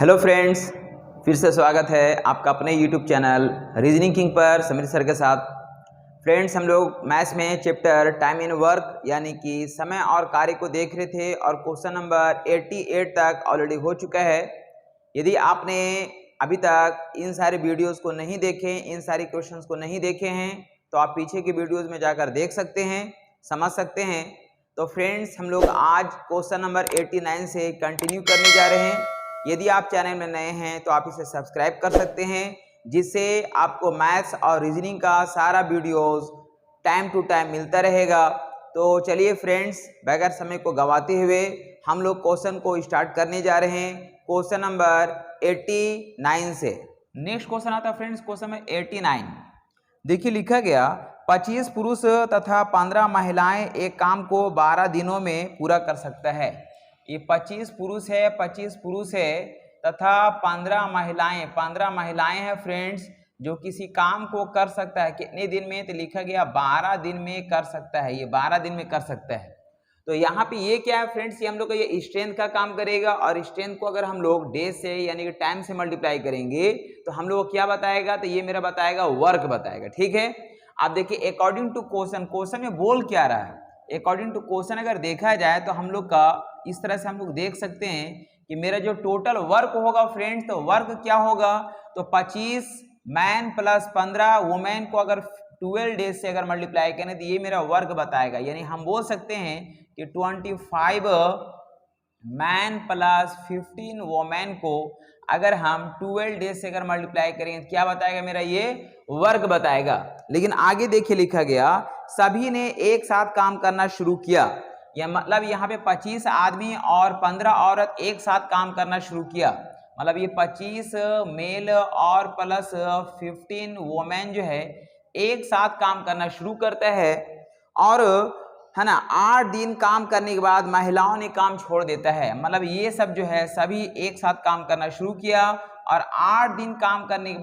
Hello friends, फिर से स्वागत है आपका अपने यूट्यूब चैनल रीजनिंग किंग पर समीर सर के साथ। फ्रेंड्स, हम लोग मैथ्स में चैप्टर टाइम इन वर्क यानी कि समय और कार्य को देख रहे थे और क्वेश्चन नंबर 88 तक ऑलरेडी हो चुका है। यदि आपने अभी तक इन सारे वीडियोस को नहीं देखे, इन सारे क्वेश्चंस को नहीं देखे हैं तो आप पीछे के वीडियोस में जाकर देख सकते हैं, समझ सकते हैं। तो फ्रेंड्स, हम लोग आज क्वेश्चन नंबर 89 से कंटिन्यू करने जा रहे हैं। यदि आप चैनल में नए हैं तो आप इसे सब्सक्राइब कर सकते हैं, जिससे आपको मैथ्स और रीजनिंग का सारा वीडियोस टाइम टू टाइम मिलता रहेगा। तो चलिए फ्रेंड्स, बगैर समय को गवाते हुए हम लोग क्वेश्चन को स्टार्ट करने जा रहे हैं क्वेश्चन नंबर 89 से। नेक्स्ट क्वेश्चन आता है फ्रेंड्स क्वेश्चन नंबर 89। देखिए लिखा गया 25 पुरुष तथा 15 महिलाएं एक काम को 12 दिनों में पूरा कर सकता है। ये 25 पुरुष है तथा 15 महिलाएं हैं फ्रेंड्स, जो किसी काम को कर सकता है। कितने दिन में? तो लिखा गया 12 दिन में कर सकता है। ये 12 दिन में कर सकता है। तो यहाँ पे ये क्या है फ्रेंड्स, ये हम लोग का ये स्ट्रेंथ का काम करेगा और स्ट्रेंथ को अगर हम लोग डे से यानी कि टाइम से मल्टीप्लाई करेंगे तो हम लोग को क्या बताएगा? तो ये मेरा बताएगा वर्क बताएगा। ठीक है, आप देखिए अकॉर्डिंग टू क्वेश्चन में बोल क्या रहा है। अकॉर्डिंग टू क्वेश्चन अगर देखा जाए तो हम लोग का इस तरह से हम लोग देख सकते हैं कि मेरा जो टोटल वर्क होगा फ्रेंड्स, तो वर्क क्या होगा? तो 25 मैन प्लस 15 वुमेन को अगर 12 डेज से अगर मल्टीप्लाई करें तो ये मेरा वर्क बताएगा। यानी हम बोल सकते हैं कि 25 मैन प्लस 15 वुमेन को अगर हम 12 डेज से अगर मल्टीप्लाई करेंगे तो क्या बताएगा? मेरा ये वर्क बताएगा। लेकिन आगे देखिए लिखा गया सभी ने एक साथ काम करना शुरू किया। यह मतलब यहाँ पे 25 आदमी और 15 औरत एक साथ काम करना शुरू किया। मतलब ये 25 मेल और प्लस 15 वुमेन जो है एक साथ काम करना शुरू करता है और है ना 8 दिन काम करने के बाद महिलाओं ने काम छोड़ देता है। मतलब ये सब जो है सभी एक साथ काम करना शुरू किया और 8 दिन काम करने के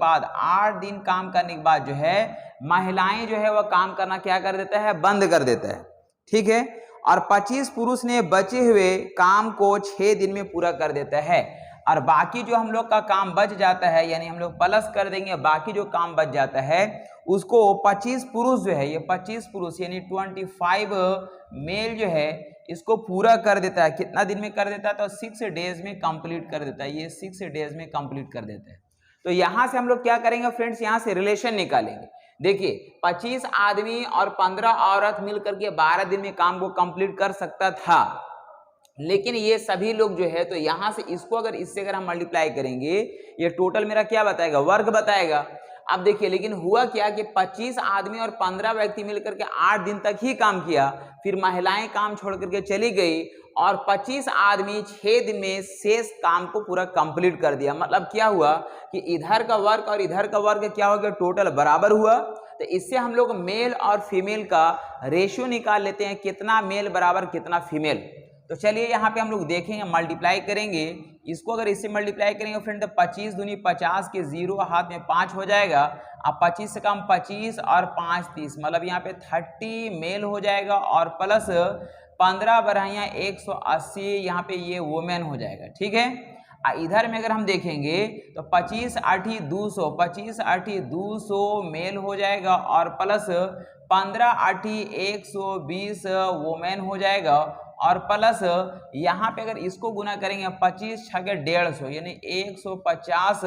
बाद जो है महिलाएं जो है वह काम करना क्या कर देता है? बंद कर देता है। ठीक है, और 25 पुरुष ने बचे हुए काम को 6 दिन में पूरा कर देता है और बाकी जो हम लोग का काम बच जाता है यानी हम लोग प्लस कर देंगे, बाकी जो काम बच जाता है उसको 25 पुरुष जो है, ये 25 पुरुष यानी 25 मेल जो है इसको पूरा कर देता है। कितना दिन में कर देता है? तो 6 डेज में कंप्लीट कर देता है। ये 6 डेज में कंप्लीट कर देता है। तो यहां से हम लोग क्या करेंगे फ्रेंड्स, यहां से रिलेशन निकालेंगे। देखिए 25 आदमी और 15 औरत मिलकर के 12 दिन में काम को कंप्लीट कर सकता था, लेकिन ये सभी लोग जो है तो यहां से इसको अगर इससे अगर हम मल्टीप्लाई करेंगे ये टोटल मेरा क्या बताएगा? वर्क बताएगा। अब देखिए लेकिन हुआ क्या कि 25 आदमी और 15 व्यक्ति मिलकर के 8 दिन तक ही काम किया, फिर महिलाएं काम छोड़ करके चली गई और 25 आदमी 6 दिन में शेष काम को पूरा कंप्लीट कर दिया। मतलब क्या हुआ कि इधर का वर्क और इधर का वर्क क्या हो गया? टोटल बराबर हुआ। तो इससे हम लोग मेल और फीमेल का रेशियो निकाल लेते हैं, कितना मेल बराबर कितना फीमेल। तो चलिए यहाँ पे हम लोग देखेंगे, मल्टीप्लाई करेंगे इसको। अगर इससे मल्टीप्लाई करेंगे फ्रेंड तो 25 दूनी 50 के 0 हाथ में 5 हो जाएगा। अब 25 से कम 25 और 5 30, मतलब यहाँ पे 30 मेल हो जाएगा और प्लस 15 बढ़ाइया 180 यहाँ पे ये वुमेन हो जाएगा। ठीक है, इधर में अगर हम देखेंगे तो 25 8 200, 25 8 200 मेल हो जाएगा और प्लस 15 8 120 वुमेन हो जाएगा और प्लस यहाँ पे अगर इसको गुना करेंगे 25 6 150 यानी 150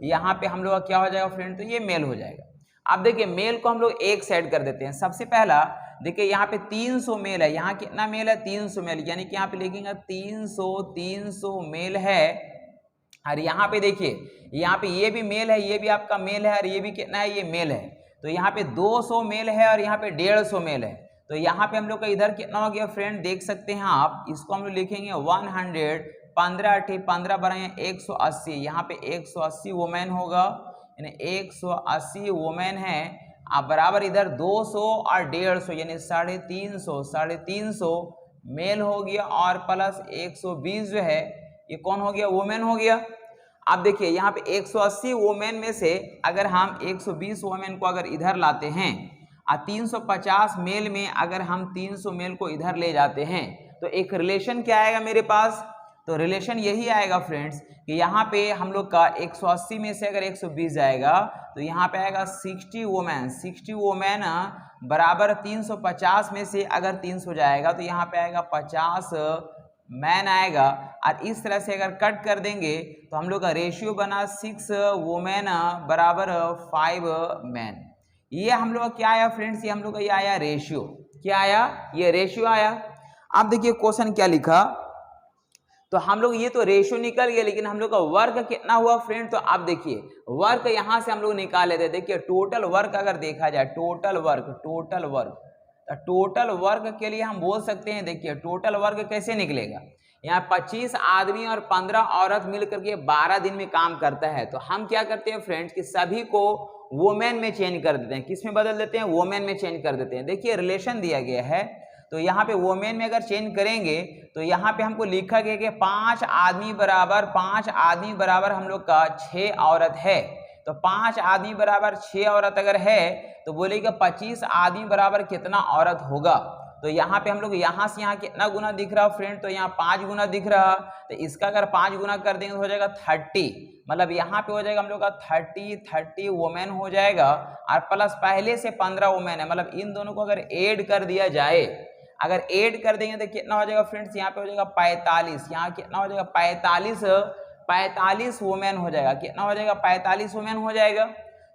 यहाँ पे हम लोग का क्या हो जाएगा फ्रेंड? तो ये मेल हो जाएगा। अब देखिए मेल को हम लोग एक साइड कर देते हैं। सबसे पहला देखिए यहाँ पे 300 मेल है, यहाँ कितना मेल है? 300 मेल, यानी कि यहाँ पे लिखेंगे 300 मेल है। और यहाँ पे देखिए यहाँ पे ये भी मेल है, ये भी आपका मेल है और ये भी कितना है? ये मेल है। तो यहाँ पे 200 मेल है और यहाँ पे 150 मेल है। तो यहाँ पे हम लोग का इधर कितना हो गया फ्रेंड? देख सकते हैं आप, इसको हम लोग लिखेंगे 100, 15 8 15 बढ़ाएं 180, यहाँ पे 180 वुमेन होगा यानी 180 वुमेन है। अब बराबर इधर 200 और 150 यानी 350 मेल हो गया और प्लस 120 जो है ये कौन हो गया? वुमेन हो गया। अब देखिए यहाँ पे 180 वुमेन में से अगर हम 120 वुमेन को अगर इधर लाते हैं और 350 मेल में अगर हम 300 मेल को इधर ले जाते हैं तो एक रिलेशन क्या आएगा मेरे पास? तो रिलेशन यही आएगा फ्रेंड्स कि यहाँ पे हम लोग का 180 में से अगर 120 जाएगा तो यहाँ पे आएगा 60 वोमेन बराबर 350 में से अगर 300 जाएगा तो यहाँ पे आएगा 50 मैन आएगा। और इस तरह से अगर कट कर देंगे तो हम लोग का रेशियो बना 6 वोमेन बराबर 5 मैन। ये हम लोग का क्या आया फ्रेंड्स, ये हम लोग का ये आया रेशियो। क्या आया, ये रेशियो आया। अब देखिए क्वेश्चन क्या लिखा, तो हम लोग ये तो रेशियो निकल गया, लेकिन हम लोग का वर्क कितना हुआ फ्रेंड, तो आप देखिए वर्क यहां से हम लोग निकाल लेते हैं। देखिए टोटल वर्क अगर देखा जाए, टोटल वर्क के लिए हम बोल सकते हैं, देखिए टोटल वर्क कैसे निकलेगा, यहाँ 25 आदमी और 15 औरत मिलकर के 12 दिन में काम करता है। तो हम क्या करते हैं फ्रेंड्स कि सभी को वोमेन में चेंज कर देते हैं। किस में बदल देते हैं, वोमेन में चेंज कर देते हैं। देखिए रिलेशन दिया गया है, तो यहाँ पे वोमेन में अगर चेंज करेंगे तो यहाँ पे हमको लिखा गया कि 5 आदमी बराबर हम लोग का 6 औरत है। तो 5 आदमी बराबर 6 औरत अगर है तो बोलेगा 25 आदमी बराबर कितना औरत होगा। तो यहाँ पे हम लोग यहाँ से यहाँ कितना गुना दिख रहा फ्रेंड, तो यहाँ 5 गुना दिख रहा। तो इसका अगर 5 गुना कर देंगे तो हो जाएगा 30, मतलब यहाँ पे हो जाएगा हम लोग का 30 वोमेन हो जाएगा। और प्लस पहले से 15 वोमेन है, मतलब इन दोनों को अगर ऐड कर दिया जाए, अगर ऐड कर देंगे तो कितना हो जाएगा फ्रेंड्स, यहाँ पे हो जाएगा 45, यहाँ कितना हो जाएगा 45 वोमेन हो जाएगा। कितना हो जाएगा, 45 वोमेन हो जाएगा।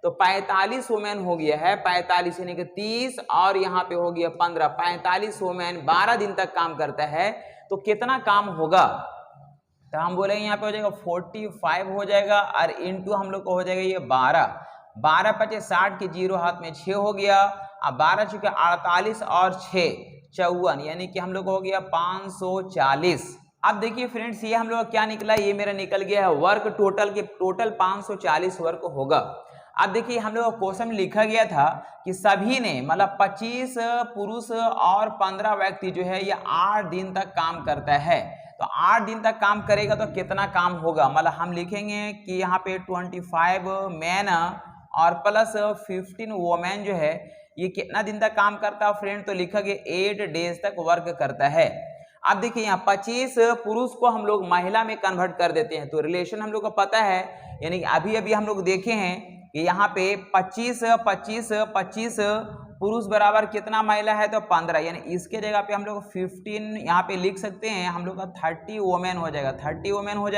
तो 45 वोमेन हो गया है, 45 यानी कि 30 और यहाँ पे हो गया 15, 45 वोमेन 12 दिन तक काम करता है। तो कितना काम होगा, तो हम बोलेंगे यहाँ पे हो जाएगा 45 हो जाएगा, और इंटू हम लोग को हो जाएगा ये 12 पचे 60 के 0 हाथ में 6 हो गया। अब 12 चुके 48 और 6 54, यानी कि हम लोग हो गया 540। अब देखिए फ्रेंड्स ये हम लोग क्या निकला, ये मेरा निकल गया है वर्क टोटल 540 वर्क होगा। अब देखिए हम लोग क्वेश्चन में लिखा गया था कि सभी ने मतलब 25 पुरुष और 15 व्यक्ति जो है ये 8 दिन तक काम करता है। तो 8 दिन तक काम करेगा तो कितना काम होगा, मतलब हम लिखेंगे कि यहाँ पे 25 मैन और प्लस 15 वोमेन जो है ये कितना दिन तक काम करता है फ्रेंड, तो लिखा गया 8 डेज तक वर्क करता है। अब देखिए यहाँ 25 पुरुष को हम लोग महिला में कन्वर्ट कर देते हैं, तो रिलेशन हम लोग को पता है, यानी कि अभी हम लोग देखे हैं कि यहाँ पे 25 पुरुष बराबर कितना महिला है, तो 15, यानी इसके जगह पे हम लोग 15 यहाँ पे लिख सकते हैं, हम लोग का 30 वोमेन हो जाएगा, 30 वोमेन हो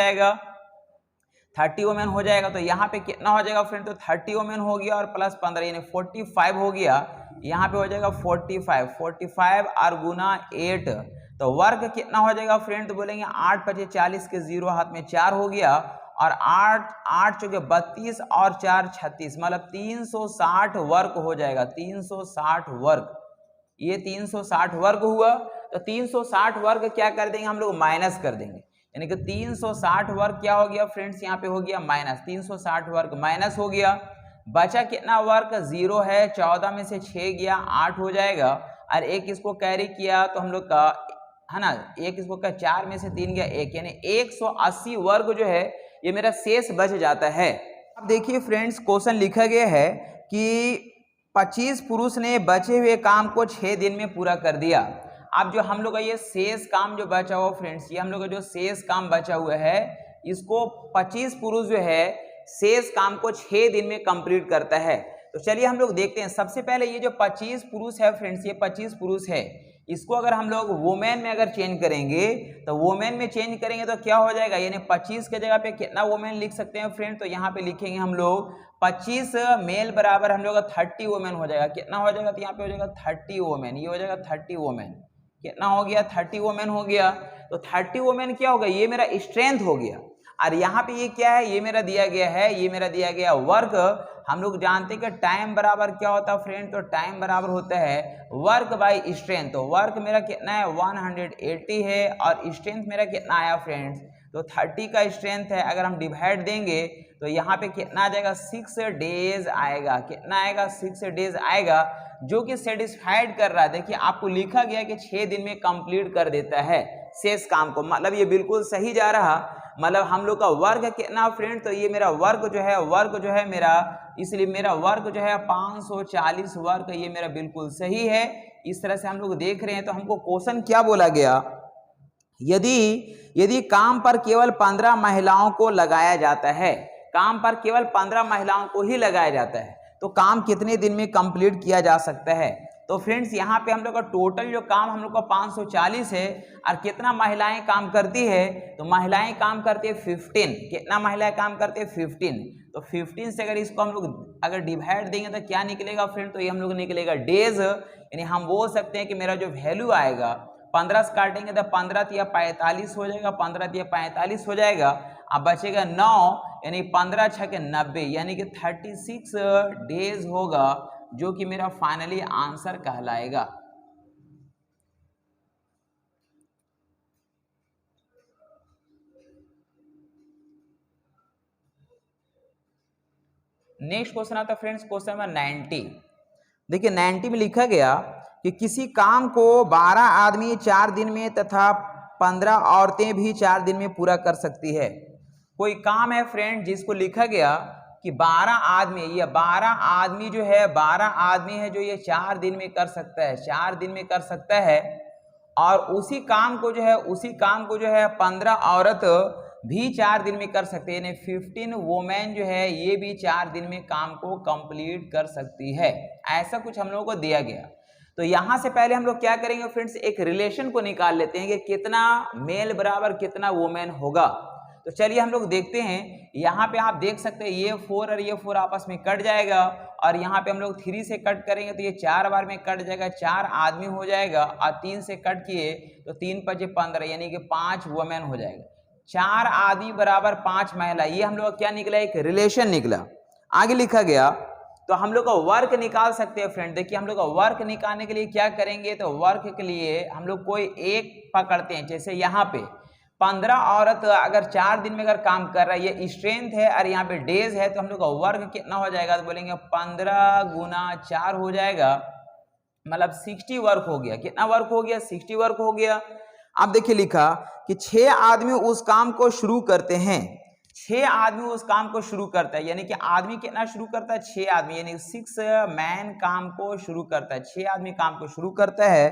जाएगा। तो यहाँ पे कितना हो जाएगा फ्रेंड, तो 30 वोमेन हो गया और प्लस 15 यानी 45 हो गया। यहाँ पे हो जाएगा 45 और गुना 8, तो वर्क कितना हो जाएगा फ्रेंड, तो बोलेंगे 8 पचे 40 के 0 हाथ में 4 हो गया, और 8 चौके 32 और 4 36, मतलब 360 वर्क हो जाएगा। 360 वर्क, ये 360 वर्क हुआ। तो 360 वर्क क्या कर देंगे हम लोग, माइनस कर देंगे, यानी कि 360 वर्क क्या हो गया फ्रेंड्स, यहाँ पे हो गया माइनस, 360 वर्क माइनस हो गया। बचा कितना वर्क, 0 है, 14 में से 6 गया 8 हो जाएगा, और एक इसको कैरी किया तो हम लोग का है ना, एक इसको का 4 में से 3 गया 1, यानी 180 वर्ग जो है ये मेरा शेष बच जाता है। अब देखिए फ्रेंड्स क्वेश्चन लिखा गया है कि 25 पुरुष ने बचे हुए काम को 6 दिन में पूरा कर दिया। अब जो हम लोग का ये शेष काम जो बचा हुआ फ्रेंड्स, ये हम लोग का जो शेष काम बचा हुआ है इसको 25 पुरुष जो है शेष काम को 6 दिन में कंप्लीट करता है। तो चलिए हम लोग देखते हैं। सबसे पहले ये जो 25 पुरुष है फ्रेंड्स, ये 25 पुरुष है, इसको अगर हम लोग वोमेन में अगर चेंज करेंगे तो वोमेन में चेंज करेंगे तो क्या हो जाएगा, यानी 25 के जगह पे कितना वोमेन लिख सकते हैं फ्रेंड, तो यहाँ पे लिखेंगे हम लोग 25 मेल बराबर हम लोग 30 वोमेन हो जाएगा। कितना हो जाएगा, तो यहाँ पे हो जाएगा 30 वोमेन, ये हो जाएगा 30 वोमेन। कितना हो गया, 30 वोमेन हो गया। तो 30 वोमेन क्या होगा, ये मेरा स्ट्रेंथ हो गया। और यहाँ पे ये क्या है, ये मेरा दिया गया है, ये मेरा दिया गया वर्क। हम लोग जानते हैं कि टाइम बराबर क्या होता है फ्रेंड, तो टाइम बराबर होता है वर्क बाय स्ट्रेंथ। तो वर्क मेरा कितना है 180 है, और स्ट्रेंथ मेरा कितना आया फ्रेंड्स, तो 30 का स्ट्रेंथ है। अगर हम डिवाइड देंगे तो यहाँ पे कितना आ जाएगा, 6 डेज आएगा। कितना आएगा, 6 डेज आएगा, जो कि सेटिस्फाइड कर रहा है। देखिए आपको लिखा गया कि 6 दिन में कंप्लीट कर देता है शेष काम को, मतलब ये बिल्कुल सही जा रहा। मतलब हम लोग का वर्क कितना फ्रेंड, तो ये मेरा वर्क जो है मेरा, इसलिए मेरा वर्क जो है 540 वर्क, ये मेरा बिल्कुल सही है। इस तरह से हम लोग देख रहे हैं। तो हमको क्वेश्चन क्या बोला गया, यदि यदि काम पर केवल 15 महिलाओं को लगाया जाता है, काम पर केवल 15 महिलाओं को ही लगाया जाता है, तो काम कितने दिन में कंप्लीट किया जा सकता है? तो फ्रेंड्स यहाँ पे हम लोग का टोटल जो काम हम लोग का 540 है, और कितना महिलाएं काम करती है? तो महिलाएं काम करती है 15। कितना महिलाएं काम करती है? 15। तो 15 से अगर इसको हम लोग अगर डिवाइड देंगे तो क्या निकलेगा फ्रेंड? तो ये हम लोग निकलेगा डेज, यानी हम बोल सकते हैं कि मेरा जो वैल्यू आएगा 15 से काटेंगे तो 15 या 45 हो जाएगा, 15 या 45 हो जाएगा। अब बचेगा 9, यानी 15 छके 90, यानी कि 36 डेज होगा, जो कि मेरा फाइनली आंसर कहलाएगा। नेक्स्ट क्वेश्चन आता है फ्रेंड्स, क्वेश्चन नंबर 90। देखिए 90 में लिखा गया कि किसी काम को 12 आदमी 4 दिन में तथा 15 औरतें भी 4 दिन में पूरा कर सकती है। कोई काम है फ्रेंड जिसको लिखा गया कि 12 आदमी, ये 12 आदमी जो है 12 आदमी है जो ये 4 दिन में कर सकता है, 4 दिन में कर सकता है, और उसी काम को जो है 15 औरत भी 4 दिन में कर सकते हैं, यानी 15 वोमेन जो है ये भी 4 दिन में काम को कंप्लीट कर सकती है। ऐसा कुछ हम लोगों को दिया गया। तो यहां से पहले हम लोग क्या करेंगे फ्रेंड्स, एक रिलेशन को निकाल लेते हैं कि कितना मेल बराबर कितना वोमेन होगा। तो चलिए हम लोग देखते हैं। यहाँ पे आप देख सकते हैं ये 4 और ये 4 आपस में कट जाएगा, और यहाँ पे हम लोग 3 से कट करेंगे तो ये 4 बार में कट जाएगा, 4 आदमी हो जाएगा, और 3 से कट किए तो 3 5 15, यानी कि 5 वुमेन हो जाएगा। 4 आदमी बराबर 5 महिला, ये हम लोग क्या निकला? एक रिलेशन निकला। आगे लिखा गया तो हम लोग का वर्क निकाल सकते हैं फ्रेंड। देखिए हम लोग का वर्क निकालने के लिए क्या करेंगे, तो वर्क के लिए हम लोग कोई एक पकड़ते हैं। जैसे यहाँ पे 15 औरत अगर 4 दिन में अगर काम कर रहा है, ये स्ट्रेंथ है और यहाँ पे डेज है, तो हम लोग का वर्क कितना हो जाएगा? तो बोलेंगे 15 गुना 4 हो जाएगा, मतलब 60 वर्क हो गया। कितना वर्क हो गया? 60 वर्क हो गया। अब देखिए लिखा कि 6 आदमी उस काम को शुरू करते हैं, 6 आदमी उस काम को शुरू करता है, यानी कि आदमी कितना शुरू करता है? 6 आदमी, यानी 6 मैन काम को शुरू करता है। 6 आदमी काम को शुरू करता है,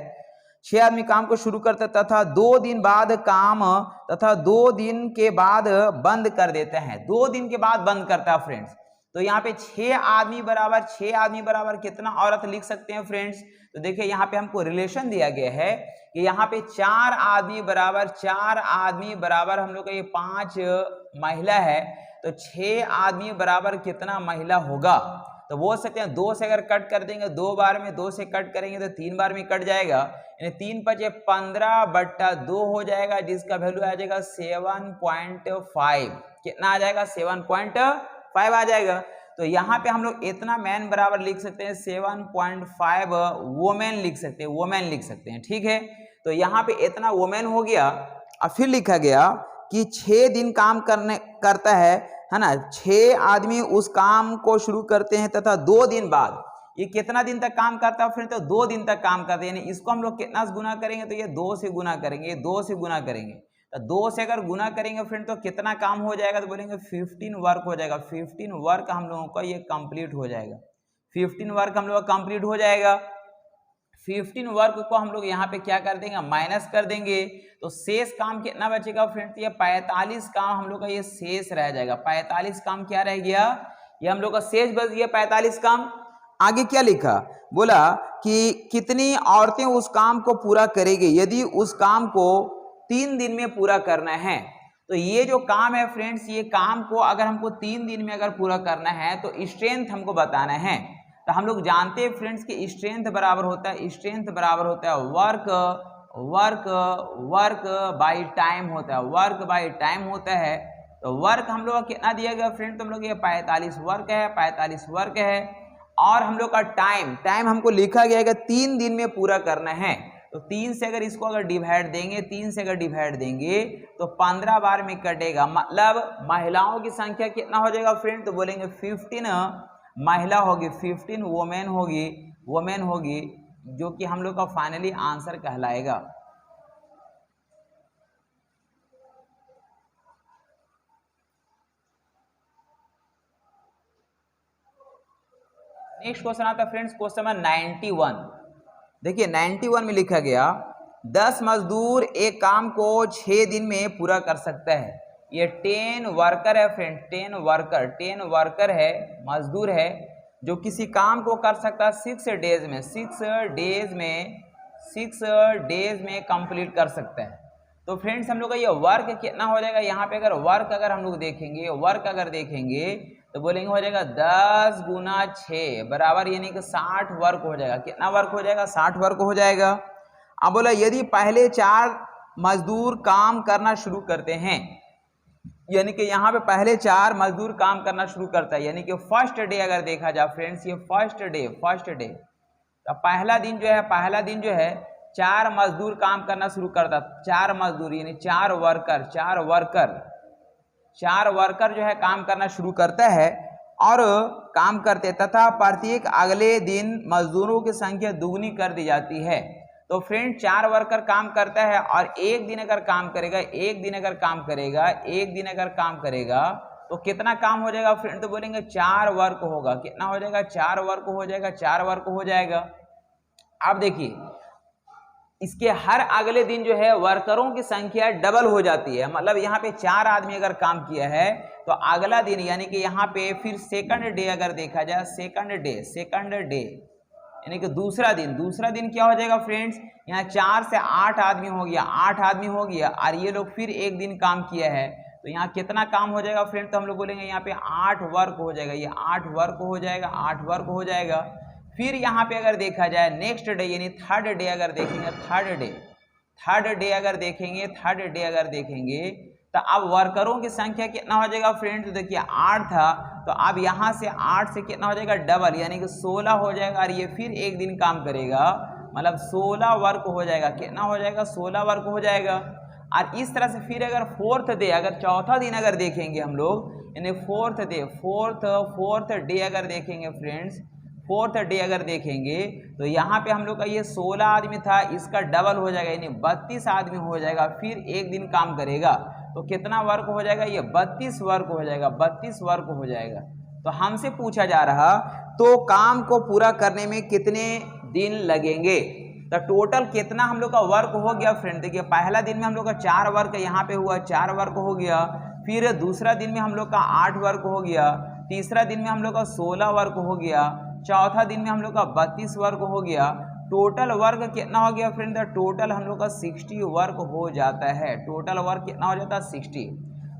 6 आदमी काम को शुरू करता है, तथा 2 दिन बाद काम, तथा 2 दिन के बाद बंद कर देते हैं। 2 दिन के बाद बंद करता है फ्रेंड्स। तो यहाँ पे 6 आदमी बराबर कितना औरत लिख सकते हैं फ्रेंड्स? तो देखिए यहाँ पे हमको रिलेशन दिया गया है कि यहाँ पे 4 आदमी बराबर हम लोग का ये 5 महिला है, तो 6 आदमी बराबर कितना महिला होगा? तो बोल सकते हैं 2 से अगर कट कर देंगे, 2 बार में 2 से कट करेंगे तो 3 बार में कट जाएगा, यानी 3 5 15/2 हो जाएगा, जिसका वैल्यू आ जाएगा 7.5। कितना आ जाएगा? 7.5 आ जाएगा। तो यहाँ पे हम लोग इतना मैन बराबर लिख सकते हैं 7.5 वोमेन लिख सकते हैं, ठीक है। तो यहाँ पे इतना वोमेन हो गया। और फिर लिखा गया कि 6 दिन काम करता है ना, 6 आदमी उस काम को शुरू करते हैं, तथा 2 दिन बाद ये कितना दिन तक काम करता है फिर? तो 2 दिन तक काम करते हैं, यानी इसको हम लोग कितना से गुना करेंगे? तो ये 2 से गुना करेंगे, 2 से गुना करेंगे। तो 2 से अगर गुना करेंगे फ्रेंड तो कितना काम हो जाएगा? तो बोलेंगे 15 वर्क हो जाएगा। 15 वर्क हम लोगों का ये कंप्लीट हो जाएगा, 15 वर्क हम लोग का कंप्लीट हो जाएगा। 15 वर्क को हम लोग यहाँ पे क्या कर देंगे? माइनस कर देंगे। तो शेष काम कितना बचेगा फ्रेंड्स? ये 45 काम हम लोग का ये शेष रह जाएगा। 45 काम क्या रह गया? ये हम लोग का शेष बच गया 45 काम। आगे क्या लिखा? बोला कि कितनी औरतें उस काम को पूरा करेगी यदि उस काम को 3 दिन में पूरा करना है। तो ये जो काम है फ्रेंड्स, ये काम को अगर हमको 3 दिन में अगर पूरा करना है तो स्ट्रेंथ हमको बताना है। तो हम लोग जानते हैं फ्रेंड्स कि स्ट्रेंथ बराबर होता है वर्क बाई टाइम होता है। तो वर्क हम लोग का कितना दिया गया फ्रेंड? तो हम लोग ये 45 वर्क है, और हम लोग का टाइम हमको लिखा गया है कि 3 दिन में पूरा करना है। तो 3 से अगर इसको अगर डिवाइड देंगे तो 15 बार में कटेगा, मतलब महिलाओं की संख्या कितना हो जाएगा फ्रेंड? तो बोलेंगे 15 महिला होगी, 15 वोमेन होगी, जो कि हम लोग का फाइनली आंसर कहलाएगा। नेक्स्ट क्वेश्चन आता है फ्रेंड्स, क्वेश्चन नंबर 91। देखिए 91 में लिखा गया 10 मजदूर एक काम को 6 दिन में पूरा कर सकता है। ये 10 वर्कर है फ्रेंड, 10 वर्कर है, मजदूर है जो किसी काम को कर सकता है 6 डेज में, 6 डेज में कंप्लीट कर सकता है। तो फ्रेंड्स हम लोग का ये वर्क कितना हो जाएगा, यहाँ पे अगर वर्क अगर हम लोग देखेंगे, वर्क अगर देखेंगे तो बोलेंगे हो जाएगा 10 गुना 6 बराबर यानी कि 60 वर्क हो जाएगा। कितना वर्क हो जाएगा, 60 वर्क हो जाएगा। अब बोला यदि पहले 4 मजदूर काम करना शुरू करते हैं, यानी कि यहाँ पे पहले 4 मजदूर काम करना शुरू करता है, यानी कि फर्स्ट डे अगर देखा जाए फ्रेंड्स, ये फर्स्ट डे तो पहला दिन जो है 4 मजदूर काम करना शुरू करता, 4 मजदूर यानी 4 वर्कर जो है काम करना शुरू करता है और काम करते, तथा प्रत्येक अगले दिन मजदूरों की संख्या दुगनी कर दी जाती है। तो फ्रेंड 4 वर्कर काम करता है और एक दिन अगर काम करेगा तो कितना काम हो जाएगा फ्रेंड, तो बोलेंगे 4 वर्क होगा। कितना हो जाएगा, 4 वर्क हो जाएगा। अब देखिए इसके हर अगले दिन जो है वर्करों की संख्या डबल हो जाती है। मतलब यहाँ पे 4 आदमी अगर काम किया है तो अगला दिन यानी कि यहाँ पे फिर सेकंड डे अगर देखा जाए, सेकंड डे यानी कि दूसरा दिन क्या हो जाएगा फ्रेंड्स, यहाँ 4 से 8 आदमी हो गया और ये लोग फिर एक दिन काम किया है तो यहाँ कितना काम हो जाएगा फ्रेंड, तो हम लोग बोलेंगे यहाँ पे 8 वर्क हो जाएगा। ये 8 वर्क हो जाएगा। फिर यहाँ पे अगर देखा जाए नेक्स्ट डे यानी थर्ड डे अगर देखेंगे तो अब वर्करों की संख्या कितना हो जाएगा फ्रेंड्स, तो देखिए 8 था तो अब यहाँ से 8 से कितना हो जाएगा डबल यानी कि 16 हो जाएगा और ये फिर एक दिन काम करेगा, मतलब 16 वर्क हो जाएगा। कितना हो जाएगा, 16 वर्क हो जाएगा। और इस तरह से फिर अगर फोर्थ डे अगर चौथा दिन अगर देखेंगे हम लोग यानी फोर्थ डे अगर देखेंगे फ्रेंड्स, फोर्थ डे अगर देखेंगे तो यहाँ पे हम लोग का ये 16 आदमी था, इसका डबल हो जाएगा यानी 32 आदमी हो जाएगा। फिर एक दिन काम करेगा तो कितना वर्क हो जाएगा, ये 32 वर्क हो जाएगा। तो हमसे पूछा जा रहा तो काम को पूरा करने में कितने दिन लगेंगे, तो टोटल कितना हम लोग का वर्क हो गया फ्रेंड। देखिए पहला दिन में हम लोग का 4 वर्क यहाँ पे हुआ, 4 वर्क हो गया। फिर दूसरा दिन में हम लोग का 8 वर्क हो गया, तीसरा दिन में हम लोग का 16 वर्क हो गया, चौथा दिन में हम लोग का 32 वर्क हो गया। टोटल वर्क कितना हो गया फ्रेंड, टोटल हम लोग का 60 वर्क हो जाता है। टोटल वर्क कितना हो जाता है, 60।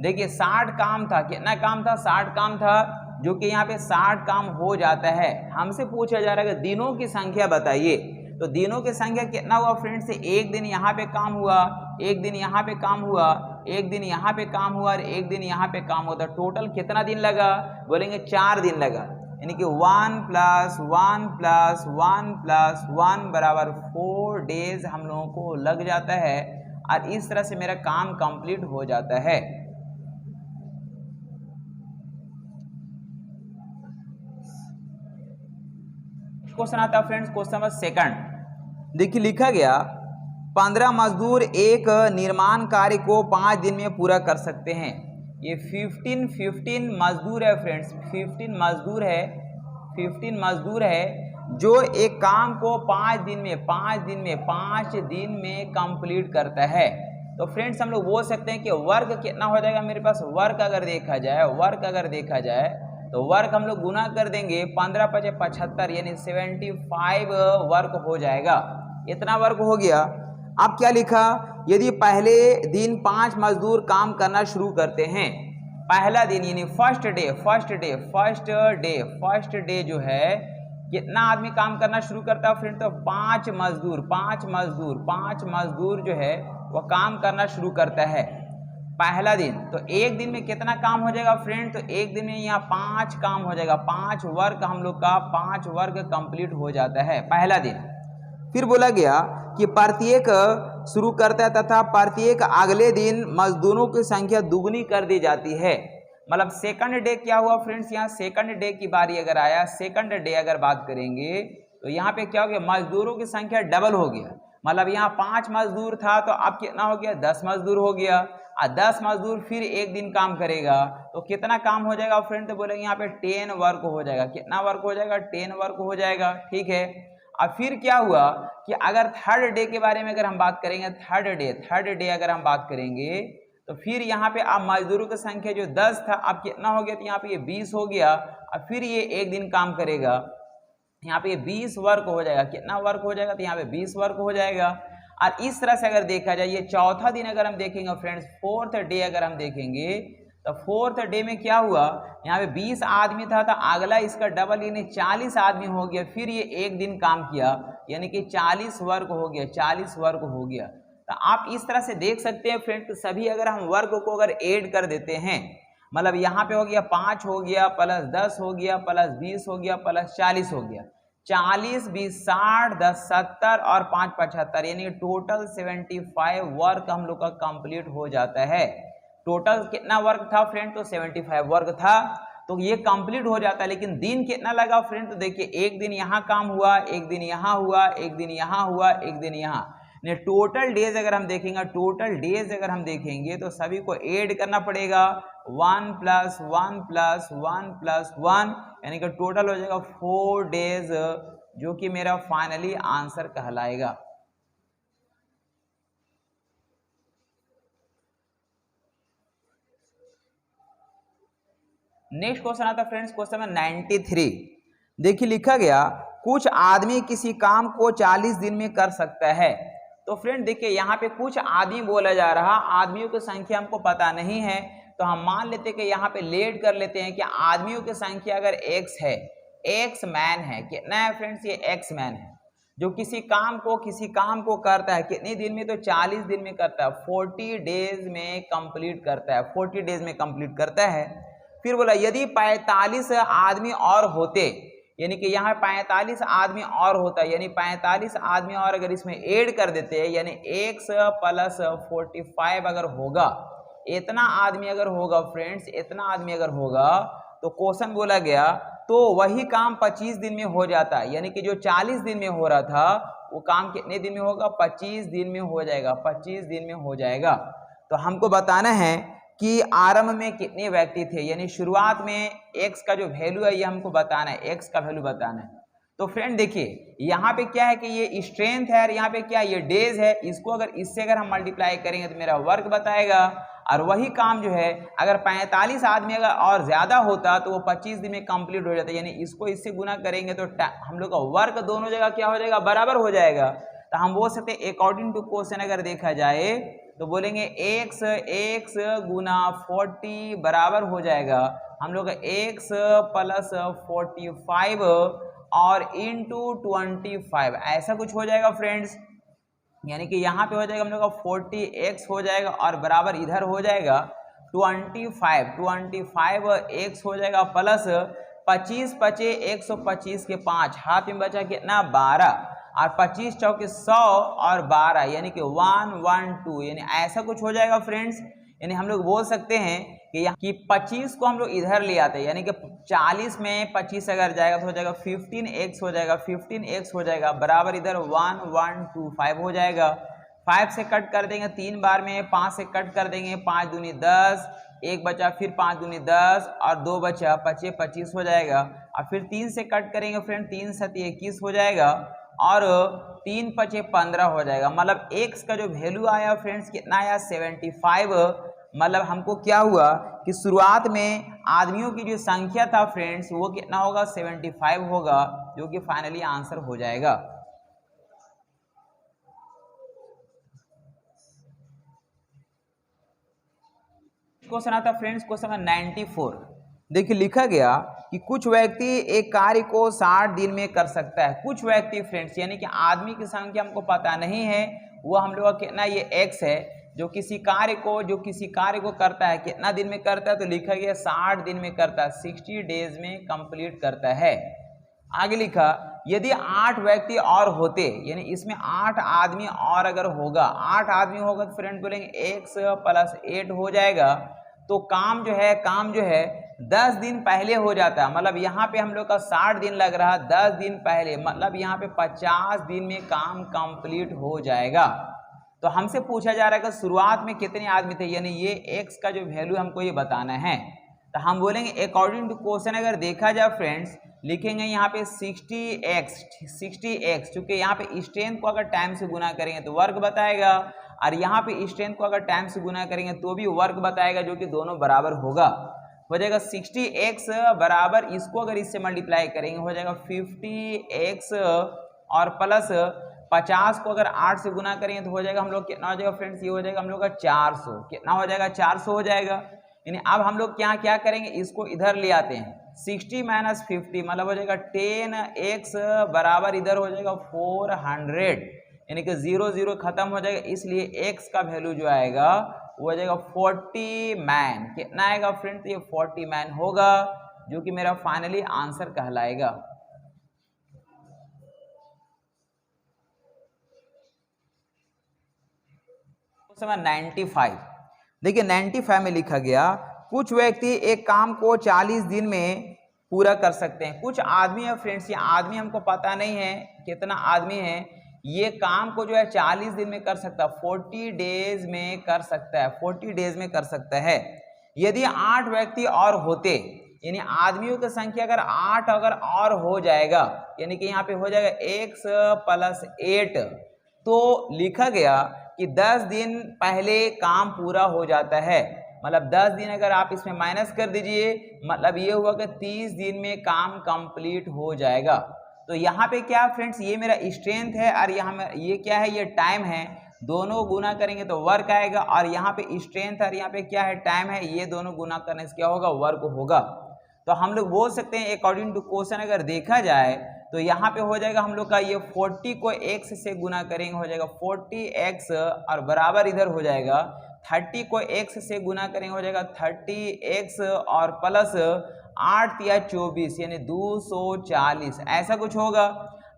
देखिए 60 काम था, कितना काम था, 60 काम था, जो कि यहाँ पे 60 काम हो जाता है। हमसे पूछा जा रहा है कि दिनों की संख्या बताइए, तो दिनों की संख्या कितना हुआ फ्रेंड्स, एक दिन यहाँ पे काम हुआ, एक दिन यहाँ पे काम हुआ, एक दिन यहाँ पे काम हुआ और एक दिन यहाँ पे काम हुआ। तो टोटल कितना दिन लगा, बोलेंगे 4 दिन लगा, यानी कि 1 + 1 + 1 + 1 बराबर 4 डेज हम लोगों को लग जाता है और इस तरह से मेरा काम कंप्लीट हो जाता है। क्वेश्चन आता है फ्रेंड्स, क्वेश्चन नंबर सेकंड। देखिए लिखा गया 15 मजदूर एक निर्माण कार्य को 5 दिन में पूरा कर सकते हैं। ये 15 मजदूर है फ्रेंड्स, 15 मजदूर है जो एक काम को 5 दिन में कंप्लीट करता है। तो फ्रेंड्स हम लोग बोल सकते हैं कि वर्क कितना हो जाएगा मेरे पास, वर्क अगर देखा जाए तो वर्क हम लोग गुना कर देंगे, 15 × 5 = 75 यानी 75 वर्क हो जाएगा। इतना वर्क हो गया। अब क्या लिखा, यदि पहले दिन 5 मजदूर काम करना शुरू करते हैं, पहला दिन यानी फर्स्ट डे जो है कितना आदमी काम करना शुरू करता है फ्रेंड, तो 5 मजदूर जो है वो काम करना शुरू करता है पहला दिन। तो एक दिन में कितना काम हो जाएगा फ्रेंड, तो एक दिन में यहाँ 5 काम हो जाएगा, 5 वर्क हम लोग का 5 वर्क कंप्लीट हो जाता है पहला दिन। फिर बोला गया कि प्रत्येक शुरू करता है तथा प्रत्येक अगले दिन मजदूरों की संख्या दुगनी कर दी जाती है। मतलब सेकंड डे क्या हुआ फ्रेंड्स, यहाँ सेकंड डे की बारी अगर आया, सेकंड डे अगर बात करेंगे तो यहाँ पे क्या हो गया, मजदूरों की संख्या डबल हो गया। मतलब यहाँ 5 मजदूर था तो अब कितना हो गया, 10 मजदूर हो गया और 10 मजदूर फिर एक दिन काम करेगा तो कितना काम हो जाएगा फ्रेंड, तो बोलेंगे यहाँ पे 10 वर्क हो जाएगा। कितना वर्क हो जाएगा, 10 वर्क हो जाएगा। ठीक है, अब फिर क्या हुआ कि अगर थर्ड डे के बारे में अगर हम बात करेंगे, थर्ड डे अगर हम बात करेंगे तो फिर यहाँ पे अब मजदूरों की संख्या जो 10 था अब कितना हो गया, तो यहाँ पे ये 20 हो गया। अब फिर ये एक दिन काम करेगा, यहाँ पे 20 वर्क हो जाएगा। कितना वर्क हो जाएगा, तो यहाँ पे 20 वर्क हो जाएगा। और इस तरह से अगर देखा जाए, ये चौथा दिन अगर हम देखेंगे फ्रेंड्स, फोर्थ डे अगर हम देखेंगे तो फोर्थ डे में क्या हुआ, यहाँ पे 20 आदमी था तो अगला इसका डबल यानी 40 आदमी हो गया। फिर ये एक दिन काम किया यानी कि 40 वर्क हो गया, 40 वर्क हो गया। तो आप इस तरह से देख सकते हैं फ्रेंड, तो सभी अगर हम वर्क को अगर ऐड कर देते हैं, मतलब यहाँ पे हो गया 5 हो गया प्लस 10 हो गया प्लस 20 हो गया प्लस 40 हो गया, 40 20 60 10 70 और 5 75 यानी टोटल 75 वर्क हम लोग का कंप्लीट हो जाता है। टोटल कितना वर्क था फ्रेंड, तो 75 वर्क था, तो ये कंप्लीट हो जाता है। लेकिन दिन कितना लगा फ्रेंड, तो देखिए एक दिन यहाँ काम हुआ, एक दिन यहाँ हुआ, एक दिन यहाँ हुआ, एक दिन यहाँ। टोटल डेज अगर हम देखेंगे, टोटल डेज अगर हम देखेंगे तो सभी को ऐड करना पड़ेगा, 1 + 1 + 1 + 1 यानी कि टोटल हो जाएगा 4 डेज, जो कि मेरा फाइनली आंसर कहलाएगा। नेक्स्ट क्वेश्चन आता है फ्रेंड्स, क्वेश्चन नंबर 93। देखिए लिखा गया, कुछ आदमी किसी काम को 40 दिन में कर सकता है। तो फ्रेंड देखिए यहाँ पे कुछ आदमी बोला जा रहा, आदमियों की संख्या हमको पता नहीं है, तो हम मान लेते हैं कि यहाँ पे लेट कर लेते हैं कि आदमियों की संख्या अगर x है, x मैन है, कितना है फ्रेंड्स, ये x मैन है जो किसी काम को करता है कितने दिन में, तो 40 दिन में करता है, 40 डेज में कंप्लीट करता है, 40 डेज में कंप्लीट करता है। फिर बोला यदि 45 आदमी और होते, यानी कि यहाँ 45 आदमी और होता, यानी 45 आदमी और अगर इसमें ऐड कर देते हैं, यानी x + 45 अगर होगा, इतना आदमी अगर होगा फ्रेंड्स, इतना आदमी अगर होगा, तो क्वेश्चन बोला गया तो वही काम 25 दिन में हो जाता है, यानी कि जो 40 दिन में हो रहा था वो काम कितने दिन में होगा, 25 दिन में हो जाएगा, 25 दिन में हो जाएगा। तो हमको बताना है कि आरंभ में कितने व्यक्ति थे, यानी शुरुआत में x का जो वैल्यू है ये हमको बताना है, x का वैल्यू बताना है। तो फ्रेंड देखिए यहाँ पे क्या है कि ये स्ट्रेंथ है और यहाँ पे क्या ये डेज है, इसको अगर इससे अगर हम मल्टीप्लाई करेंगे तो मेरा वर्क बताएगा। और वही काम जो है अगर 45 आदमी अगर और ज्यादा होता तो वो 25 दिन में कंप्लीट हो जाता, यानी इसको इससे गुना करेंगे तो हम लोग का वर्क दोनों जगह क्या हो जाएगा, बराबर हो जाएगा। तो हम बोल सकते हैं अकॉर्डिंग टू क्वेश्चन अगर देखा जाए तो बोलेंगे x गुना 40 बराबर हो जाएगा हम लोग x + 45 और इंटू 25, ऐसा कुछ हो जाएगा फ्रेंड्स। यानी कि यहाँ पे हो जाएगा हम लोग का 40x हो जाएगा और बराबर इधर हो जाएगा 25x हो जाएगा प्लस 25 बचे 125 के 5, हाथ में बचा कितना 12 और 25 चौके 100 और 12 यानी कि 112, यानी ऐसा कुछ हो जाएगा फ्रेंड्स। यानी हम लोग बोल सकते हैं कि 25 को हम लोग इधर ले आते हैं, यानी कि 40 में 25 अगर जाएगा तो हो जाएगा 15x हो जाएगा, 15x हो जाएगा बराबर इधर 1125 हो जाएगा। 5 से कट कर देंगे 3 बार में, 5 से कट कर देंगे, 5 दूनी 10, 1 बचा, फिर 5 दूनी 10 और 2 बचा, 25 हो जाएगा। और फिर 3 से कट करेंगे फ्रेंड, 3 7 21 हो जाएगा और 3 5 15 हो जाएगा। मतलब x का जो वैल्यू आया फ्रेंड्स कितना आया 75। मतलब हमको क्या हुआ कि शुरुआत में आदमियों की जो संख्या था फ्रेंड्स वो कितना होगा 75 होगा, जो कि फाइनली आंसर हो जाएगा। क्वेश्चन आता फ्रेंड्स क्वेश्चन नंबर 94। देखिए लिखा गया कि कुछ व्यक्ति एक कार्य को 60 दिन में कर सकता है। कुछ व्यक्ति फ्रेंड्स यानी कि आदमी की संख्या हमको पता नहीं है, वो हम लोग का कितना ये x है जो किसी कार्य को करता है, कितना दिन में करता है, तो लिखा गया 60 दिन में करता है, 60 डेज में कंप्लीट करता है। आगे लिखा यदि 8 व्यक्ति और होते, यानी इसमें 8 आदमी और अगर होगा, 8 आदमी होगा तो फ्रेंड बोलेंगे x + 8 हो जाएगा। तो काम जो है 10 दिन पहले हो जाता है। मतलब यहाँ पे हम लोग का 60 दिन लग रहा, 10 दिन पहले, मतलब यहाँ पे 50 दिन में काम कंप्लीट हो जाएगा। तो हमसे पूछा जा रहा है कि शुरुआत में कितने आदमी थे, यानी ये x का जो वैल्यू हमको ये बताना है। तो हम बोलेंगे अकॉर्डिंग टू क्वेश्चन अगर देखा जाए फ्रेंड्स लिखेंगे यहाँ पे 60x, क्योंकि यहाँ पे स्ट्रेंथ को अगर टाइम से गुना करेंगे तो वर्ग बताएगा, और यहाँ पे स्ट्रेंथ को अगर टाइम से गुना करेंगे तो भी वर्ग बताएगा, जो कि दोनों बराबर होगा। हो जाएगा 60x बराबर, इसको अगर इससे मल्टीप्लाई करेंगे हो जाएगा 50x, और प्लस 50 को अगर 8 से गुना करेंगे तो हो जाएगा हम लोग कितना हो जाएगा फ्रेंड्स, ये हो जाएगा हम लोग का 400। कितना हो जाएगा, 400 हो जाएगा। यानी अब हम लोग क्या करेंगे, इसको इधर ले आते हैं, 60 माइनस 50 मतलब हो जाएगा 10x बराबर इधर हो जाएगा 400, यानी कि 0 0 खत्म हो जाएगा, इसलिए x का वैल्यू जो आएगा वो हो जाएगा 40 मैन। कितना आएगा फ्रेंड्स, ये 40 मैन होगा, जो कि मेरा फाइनली आंसर कहलाएगा। समय 95, देखिए 95 में लिखा गया, कुछ व्यक्ति एक काम को 40 दिन में पूरा कर सकते हैं। कुछ आदमी है फ्रेंड्स, ये आदमी हमको पता नहीं है कितना आदमी है, ये काम को जो है 40 दिन में कर सकता है, 40 डेज में कर सकता है, 40 डेज में कर सकता है। यदि 8 व्यक्ति और होते, यानी आदमियों की संख्या अगर 8 अगर और हो जाएगा, यानी कि यहाँ पे हो जाएगा x + 8, तो लिखा गया कि 10 दिन पहले काम पूरा हो जाता है। मतलब 10 दिन अगर आप इसमें माइनस कर दीजिए, मतलब ये हुआ कि 30 दिन में काम कंप्लीट हो जाएगा। तो यहाँ पे क्या फ्रेंड्स, ये मेरा स्ट्रेंथ है और यहाँ ये क्या है, ये टाइम है, दोनों गुना करेंगे तो वर्क आएगा, और यहाँ पे स्ट्रेंथ और यहाँ पे क्या है, टाइम है, ये दोनों गुना करने से क्या होगा, वर्क होगा। तो हम लोग बोल सकते हैं अकॉर्डिंग टू क्वेश्चन अगर देखा जाए तो यहाँ पे हो जाएगा हम लोग का ये 40 को x से गुना करेंगे हो जाएगा 40x, और बराबर इधर हो जाएगा 30 को x से गुना करेंगे हो जाएगा 30x, और प्लस 8 या 24 यानी 240, ऐसा कुछ होगा।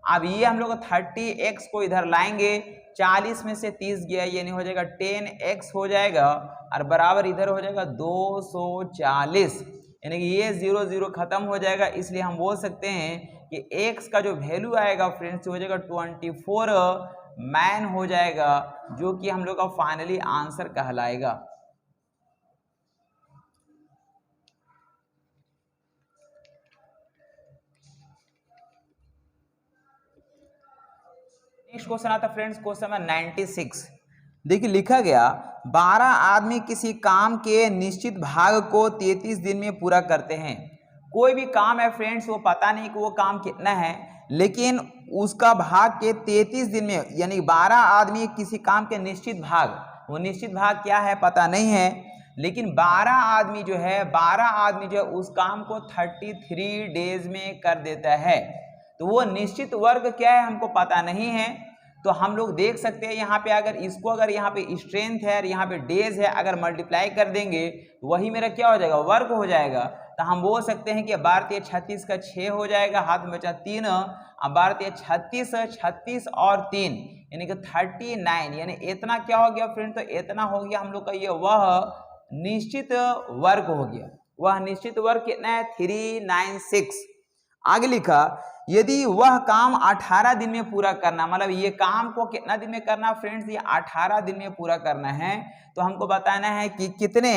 अब ये हम लोग 30x को इधर लाएंगे, 40 में से 30 गया यानी हो जाएगा 10x हो जाएगा, और बराबर इधर हो जाएगा 240, यानी कि ये 0 0 खत्म हो जाएगा। इसलिए हम बोल सकते हैं कि x का जो वैल्यू आएगा फ्रेंड्स हो जाएगा 24 मैन हो जाएगा, जो कि हम लोग का फाइनली आंसर कहलाएगा। नेक्स्ट क्वेश्चन आता फ्रेंड्स, क्वेश्चन नंबर 96। देखिए लिखा गया, 12 आदमी किसी काम के निश्चित भाग को 33 दिन में पूरा करते हैं। कोई भी काम है फ्रेंड्स, वो पता नहीं कि वो काम कितना है, लेकिन उसका भाग के 33 दिन में, यानी 12 आदमी किसी काम के निश्चित भाग, वो निश्चित भाग क्या है पता नहीं है, लेकिन 12 आदमी जो है उस काम को 33 डेज में कर देता है। तो वो निश्चित वर्ग क्या है हमको पता नहीं है। तो हम लोग देख सकते हैं यहाँ पे, अगर इसको अगर यहाँ पे स्ट्रेंथ है और यहाँ पे डेज है, अगर मल्टीप्लाई कर देंगे तो वही मेरा क्या हो जाएगा, वर्ग हो जाएगा। तो हम बोल सकते हैं कि 12 × 36 का 6 हो जाएगा, हाथ में बचा 3, अब 12 × 36 और 3 यानी कि 39, यानी इतना क्या हो गया फ्रेंड, तो इतना हो गया हम लोग का ये वह निश्चित वर्ग हो गया। वह निश्चित वर्ग कितना है, 396। आगे लिखा, यदि वह काम 18 दिन में पूरा करना, मतलब ये काम को कितना दिन में करना फ्रेंड्स, ये 18 दिन में पूरा करना है, तो हमको बताना है कि कितने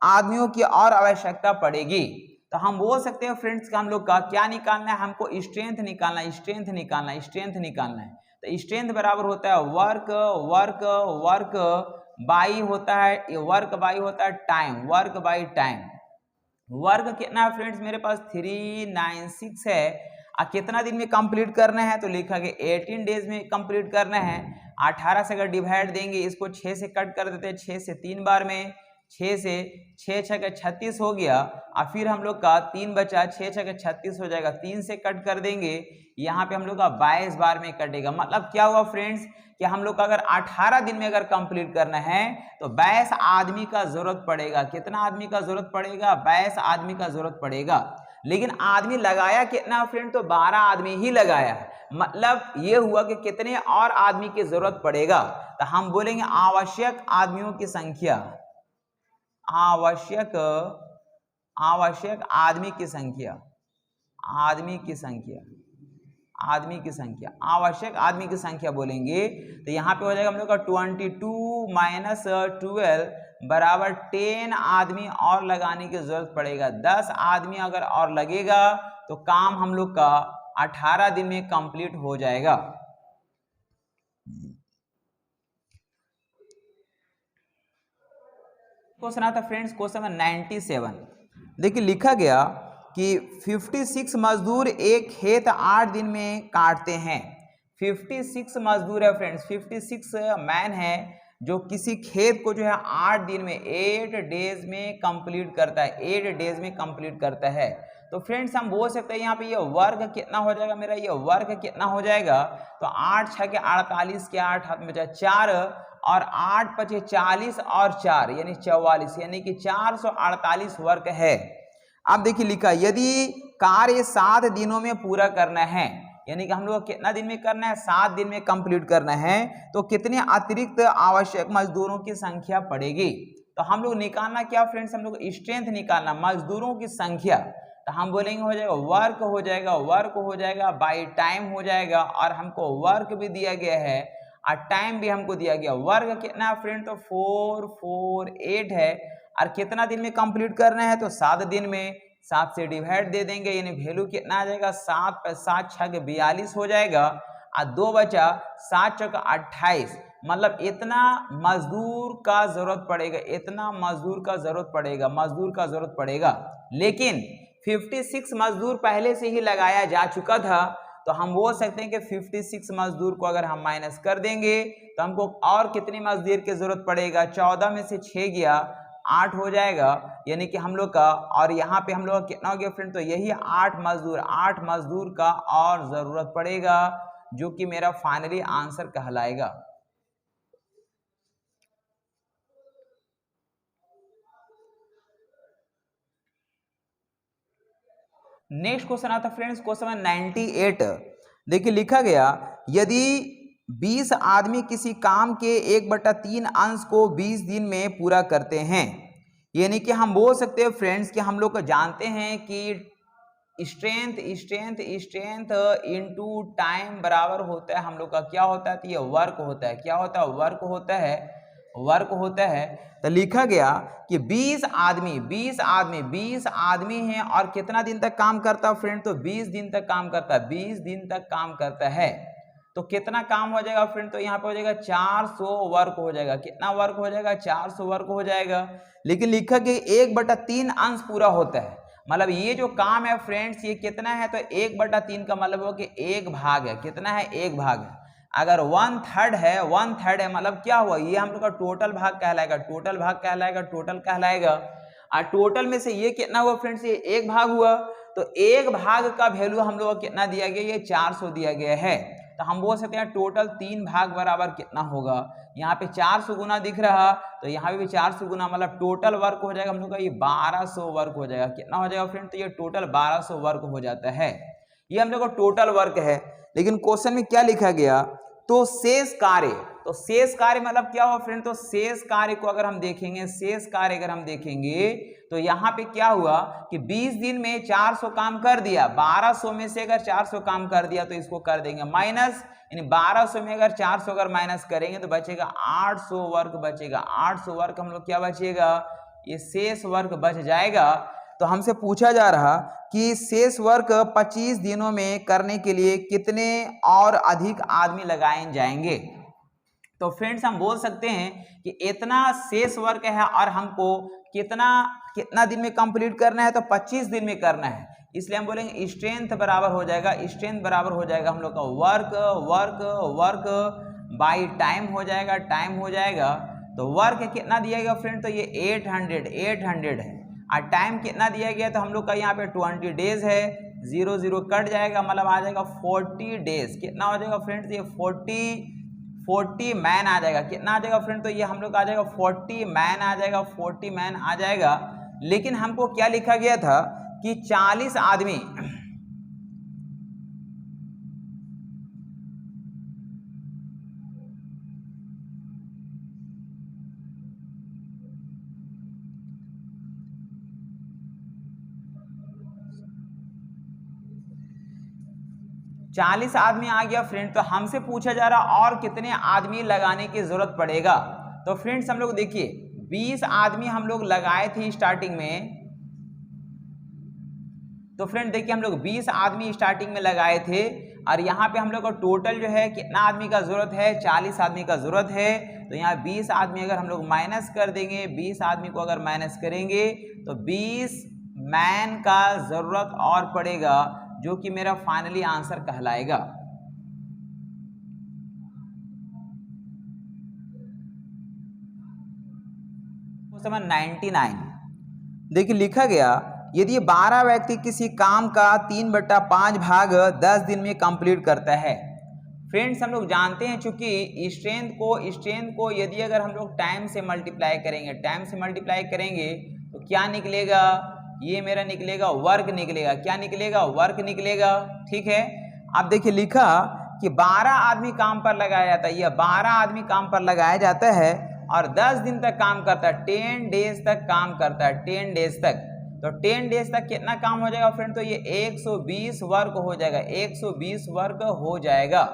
आदमियों की और आवश्यकता पड़ेगी। तो हम बोल सकते हैं फ्रेंड्स का हम लोग का क्या निकालना है, हमको स्ट्रेंथ निकालना है, स्ट्रेंथ निकालना है। तो स्ट्रेंथ बराबर होता है वर्क बाई होता है, वर्क बाई होता है time, work by time. Work कितना है फ्रेंड्स, मेरे पास 396 है, कितना दिन में कंप्लीट करना है, तो लिखा कि 18 डेज में कंप्लीट करना है। 18 से अगर डिवाइड देंगे, इसको 6 से कट कर देते हैं, 6 से 3 बार में, 6 से 6 6 का 36 हो गया, और फिर हम लोग का 3 बचा, 6 6 का 36 हो जाएगा, 3 से कट कर देंगे, यहाँ पे हम लोग का 22 बार में कटेगा। मतलब क्या हुआ फ्रेंड्स कि हम लोग का अगर 18 दिन में अगर कंप्लीट करना है तो 22 आदमी का जरूरत पड़ेगा। कितना आदमी का जरूरत पड़ेगा, 22 आदमी का जरूरत पड़ेगा। लेकिन आदमी लगाया कितना फ्रेंड, तो 12 आदमी ही लगाया। मतलब ये हुआ कि कितने और आदमी की जरूरत पड़ेगा, तो हम बोलेंगे आवश्यक आदमियों की संख्या, आवश्यक आदमी की संख्या, आवश्यक आदमी की संख्या बोलेंगे। तो यहाँ पे हो जाएगा हम लोग का 22 माइनस 12 बराबर 10 आदमी और लगाने की जरूरत पड़ेगा। 10 आदमी अगर और लगेगा तो काम हम लोग का 18 दिन में कंप्लीट हो जाएगा। क्वेश्चन आता फ्रेंड्स क्वेश्चन नंबर 97। देखिए लिखा गया कि 56 मजदूर एक खेत 8 दिन में काटते हैं। 56 मजदूर है फ्रेंड्स, 56 मैन है जो किसी खेत को जो है 8 दिन में 8 डेज में कंप्लीट करता है, 8 डेज में कंप्लीट करता है। तो फ्रेंड्स हम बोल सकते हैं यहाँ पे ये वर्ग कितना हो जाएगा, मेरा ये वर्ग कितना हो जाएगा, तो 8 6 के 48 के 8 हाथ में बचा 4 और 8 पचे 40 और 4 यानी 44 यानी कि 448 वर्ग है। अब देखिए लिखा यदि कार्य 7 दिनों में पूरा करना है, यानी कि हम लोग कितना दिन में करना है, 7 दिन में कंप्लीट करना है, तो कितने अतिरिक्त आवश्यक मजदूरों की संख्या पड़ेगी। तो हम लोग निकालना क्या फ्रेंड्स, हम लोग स्ट्रेंथ निकालना मजदूरों की संख्या। तो हम बोलेंगे हो जाएगा वर्क हो जाएगा, वर्क हो जाएगा बाई टाइम हो जाएगा, और हमको वर्क भी दिया गया है और टाइम भी हमको दिया गया। वर्क कितना है फ्रेंड, तो 448 है, और कितना दिन में कंप्लीट करना है, तो 7 दिन में। 7 से डिवाइड दे देंगे यानी वैल्यू कितना आ जाएगा, 7 पर 7 6 के 42 हो जाएगा, और 2 बचा 7 चौका 28, मतलब इतना मजदूर का जरूरत पड़ेगा, इतना मजदूर का जरूरत पड़ेगा, मजदूर का जरूरत पड़ेगा। लेकिन 56 मजदूर पहले से ही लगाया जा चुका था, तो हम बोल सकते हैं कि 56 मजदूर को अगर हम माइनस कर देंगे तो हमको और कितनी मजदूर की जरूरत पड़ेगा, 14 में से 6 गया 8 हो जाएगा, यानी कि हम लोग का, और यहाँ पे हम लोग का कितना हो गया फ्रेंड, तो यही 8 मजदूर का और जरूरत पड़ेगा, जो कि मेरा फाइनली आंसर कहलाएगा। नेक्स्ट क्वेश्चन आता फ्रेंड्स क्वेश्चन 98। देखिए लिखा गया यदि 20 आदमी किसी काम के 1/3 अंश को 20 दिन में पूरा करते हैं, यानी कि हम बोल सकते हैं फ्रेंड्स कि हम लोग को जानते हैं कि स्ट्रेंथ इनटू टाइम बराबर होता है हम लोग का क्या होता है, तो ये वर्क होता है। क्या होता है, वर्क होता है, वर्क होता है। तो लिखा गया कि 20 आदमी हैं और कितना दिन तक काम करता है फ्रेंड, तो 20 दिन तक काम करता है, 20 दिन तक काम करता है। तो कितना काम हो जाएगा फ्रेंड, तो यहाँ पे हो जाएगा 400 वर्क हो जाएगा। कितना वर्क हो जाएगा, 400 वर्क हो जाएगा। लेकिन लिखा कि 1/3 अंश पूरा होता है, मतलब ये जो काम है फ्रेंड्स ये कितना है, तो 1/3 का मतलब हो कि एक भाग है। कितना है, एक भाग है। अगर 1/3 है, 1/3 है मतलब क्या हुआ, ये हम लोग का टोटल भाग कहलाएगा, टोटल भाग कहलाएगा, टोटल कहलाएगा। और टोटल में से ये कितना हुआ फ्रेंड्स, ये एक भाग हुआ, तो एक भाग का वैल्यू हम लोग को कितना दिया गया, ये 400 दिया गया है। तो हम बोल सकते हैं टोटल 3 भाग बराबर कितना होगा, यहाँ पे 400 गुना दिख रहा, तो यहाँ पे भी 400 गुना, मतलब टोटल वर्क हो जाएगा हम लोग का ये 1200 वर्क हो जाएगा। कितना हो जाएगा फ्रेंड, तो ये टोटल 1200 वर्क हो जाता है। ये हम लोग का टोटल वर्क है। लेकिन क्वेश्चन में क्या लिखा गया, तो शेष कार्य, तो शेष कार्य मतलब क्या हुआ फ्रेंड, तो शेष कार्य को अगर हम देखेंगे, शेष कार्य अगर हम देखेंगे तो यहाँ पे क्या हुआ कि 20 दिन में 400 काम कर दिया, 1200 में से अगर 400 काम कर दिया तो इसको कर देंगे माइनस, यानी 1200 में अगर 400 अगर माइनस करेंगे तो बचेगा 800 वर्क बचेगा। 800 वर्क हम लोग क्या बचेगा, ये शेष वर्क बच जाएगा। तो हमसे पूछा जा रहा कि शेष वर्क 25 दिनों में करने के लिए कितने और अधिक आदमी लगाए जाएंगे। तो फ्रेंड्स हम बोल सकते हैं कि इतना शेष वर्क है और हमको कितना दिन में कंप्लीट करना है, तो 25 दिन में करना है। इसलिए हम बोलेंगे स्ट्रेंथ बराबर हो जाएगा, स्ट्रेंथ बराबर हो जाएगा हम लोग का वर्क बाई टाइम हो जाएगा, टाइम हो जाएगा। तो वर्क कितना दिया गया फ्रेंड, तो ये 800 है, और टाइम कितना दिया गया, तो हम लोग का यहाँ पे 20 डेज है, 0 0 कट जाएगा, मतलब आ जाएगा 40 डेज। कितना हो जाएगा फ्रेंड्स, ये 40 मैन आ जाएगा। कितना आ जाएगा फ्रेंड, तो ये हम लोग आ जाएगा 40 मैन आ जाएगा, 40 मैन आ जाएगा। लेकिन हमको क्या लिखा गया था कि 40 आदमी, चालीस आदमी आ गया फ्रेंड। तो हमसे पूछा जा रहा और कितने आदमी लगाने की जरूरत पड़ेगा। तो फ्रेंड्स हम लोग देखिए 20 आदमी हम लोग लगाए थे स्टार्टिंग में, तो फ्रेंड देखिए हम लोग 20 आदमी स्टार्टिंग में लगाए थे और यहाँ पे हम लोग को टोटल जो है कितना आदमी का जरूरत है, 40 आदमी का जरूरत है। तो यहाँ 20 आदमी अगर हम लोग माइनस कर देंगे, 20 आदमी को अगर माइनस करेंगे तो 20 मैन का जरूरत और पड़ेगा, जो कि मेरा फाइनली आंसर कहलाएगा। क्वेश्चन 99 देखिए लिखा गया, यदि 12 व्यक्ति किसी काम का 3/5 भाग 10 दिन में कंप्लीट करता है। फ्रेंड्स हम लोग जानते हैं चूंकि स्ट्रेंथ को यदि अगर हम लोग टाइम से मल्टीप्लाई करेंगे तो क्या निकलेगा, ये मेरा निकलेगा वर्क निकलेगा। क्या निकलेगा? वर्क निकलेगा। ठीक है, अब देखिए लिखा कि 12 आदमी काम पर लगाया जाता है, यह 12 आदमी काम पर लगाया जाता है और 10 दिन तक काम करता है, 10 डेज तक काम करता है, 10 डेज तक। तो 10 डेज तक कितना काम हो जाएगा फ्रेंड? तो ये 120 वर्क हो जाएगा, 120 वर्क हो जाएगा।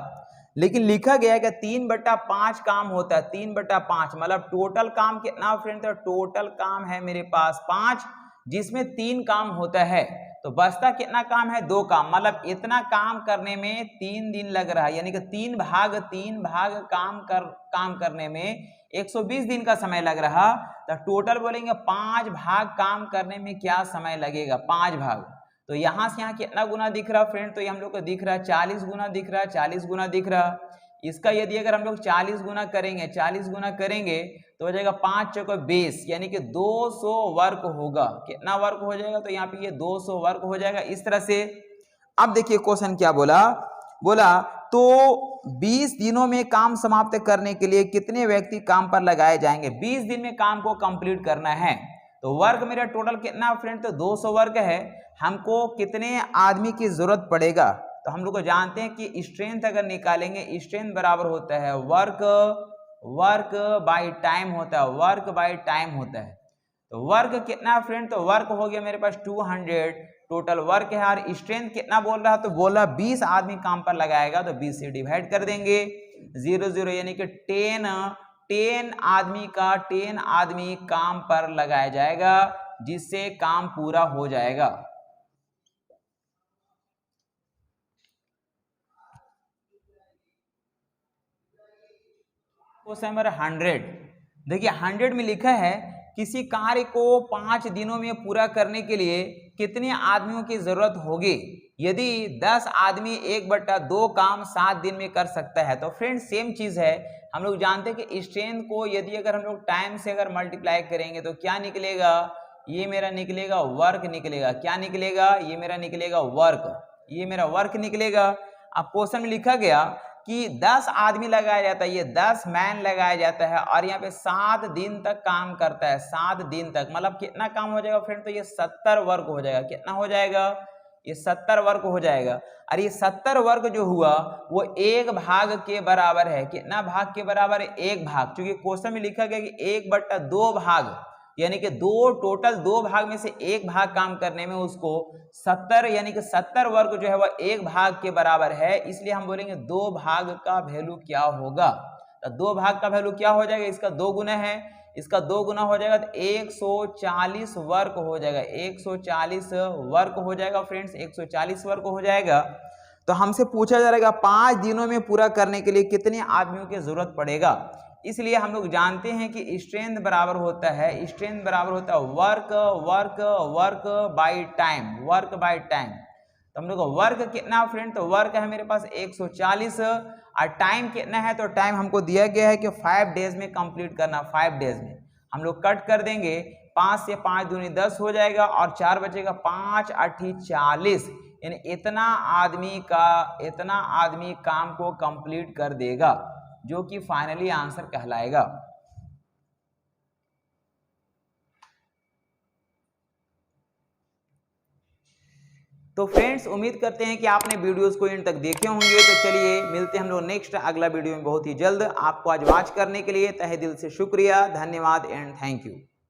लेकिन लिखा गया है कि 3/5 काम होता है, 3/5 मतलब टोटल काम कितना फ्रेंड? तो टोटल काम है मेरे पास 5, जिसमें 3 काम होता है। तो बचता कितना काम है? 2 काम। मतलब इतना काम करने में 3 दिन लग रहा है, यानी कि 3 भाग काम करने में 120 दिन का समय लग रहा। तो टोटल बोलेंगे 5 भाग काम करने में क्या समय लगेगा? 5 भाग। तो यहाँ से यहाँ कितना गुना दिख रहा फ्रेंड? तो ये हम लोग को दिख रहा है 40 गुना दिख रहा है, 40 गुना दिख रहा। इसका यदि अगर हम लोग 40 गुना करेंगे तो हो जाएगा 5 चौको 20, यानी कि 200 वर्क होगा। कितना वर्क हो जाएगा? तो यहाँ पे ये 200 वर्क हो जाएगा इस तरह से। अब देखिए क्वेश्चन क्या बोला तो 20 दिनों में काम समाप्त करने के लिए कितने व्यक्ति काम पर लगाए जाएंगे? 20 दिन में काम को कंप्लीट करना है। तो वर्क मेरा टोटल कितना फ्रेंड? तो 200 वर्क है। हमको कितने आदमी की जरूरत पड़ेगा? तो हम लोग को जानते हैं कि स्ट्रेंथ अगर निकालेंगे, स्ट्रेंथ बराबर होता है वर्क बाय टाइम होता है, वर्क बाय टाइम होता है। तो वर्क कितना फ्रेंड? तो वर्क हो गया मेरे पास 200 टोटल वर्क है। और स्ट्रेंथ कितना बोल रहा? तो बोल रहा 20 आदमी काम पर लगाएगा, तो 20 से डिवाइड कर देंगे 0 यानी कि 10 आदमी काम पर लगाया जाएगा, जिससे काम पूरा हो जाएगा। क्वेश्चन नंबर 100 देखिए 100 में लिखा है, किसी कार्य को 5 दिनों में पूरा करने के लिए कितने आदमियों की जरूरत होगी? यदि 10 आदमी 1/2 काम 7 दिन में कर सकता है। तो फ्रेंड सेम चीज है, हम लोग जानते हैं कि स्ट्रेंथ को यदि अगर हम लोग टाइम से अगर मल्टीप्लाई करेंगे तो क्या निकलेगा? ये मेरा निकलेगा वर्क निकलेगा। क्या निकलेगा? ये मेरा निकलेगा वर्क, ये मेरा वर्क निकलेगा। अब क्वेश्चन में लिखा गया कि 10 आदमी लगाया जाता है, ये 10 मैन लगाया जाता है और यहाँ पे 7 दिन तक काम करता है, 7 दिन तक। मतलब कितना काम हो जाएगा फ्रेंड? तो ये 70 वर्क हो जाएगा। कितना हो जाएगा? ये 70 वर्क हो जाएगा। और ये 70 वर्क जो हुआ वो 1 भाग के बराबर है। कितना भाग के बराबर है? 1 भाग। क्योंकि क्वेश्चन में लिखा गया कि 1/2 भाग, यानी कि टोटल 2 भाग में से 1 भाग काम करने में उसको 70, यानी कि 70 वर्ग जो है वह 1 भाग के बराबर है। इसलिए हम बोलेंगे 2 भाग का वैल्यू क्या होगा? तो 2 भाग का वैल्यू क्या हो जाएगा? इसका 2 गुना है, इसका 2 गुना हो जाएगा तो 140 वर्ग हो जाएगा, 140 वर्ग हो जाएगा फ्रेंड्स, 140 वर्ग हो जाएगा। तो हमसे पूछा जा रहा है 5 दिनों में पूरा करने के लिए कितने आदमियों की जरूरत पड़ेगा? इसलिए हम लोग जानते हैं कि स्ट्रेंथ बराबर होता है work by time, work by time. तो हम लोग वर्क कितना फ्रेंड? तो वर्क है मेरे पास 140 और टाइम कितना है? तो टाइम हमको दिया गया है कि 5 डेज में कंप्लीट करना। 5 डेज में हम लोग कट कर देंगे, 5 से 5 दूनी 10 हो जाएगा और 4 बचेगा, 5 8 40, यानी इतना आदमी काम को कंप्लीट कर देगा, जो कि फाइनली आंसर कहलाएगा। तो फ्रेंड्स उम्मीद करते हैं कि आपने वीडियोस को इन तक देखे होंगे। तो चलिए मिलते हैं हम लोग नेक्स्ट अगला वीडियो में बहुत ही जल्द। आपको आज वॉच करने के लिए तहे दिल से शुक्रिया, धन्यवाद एंड थैंक यू।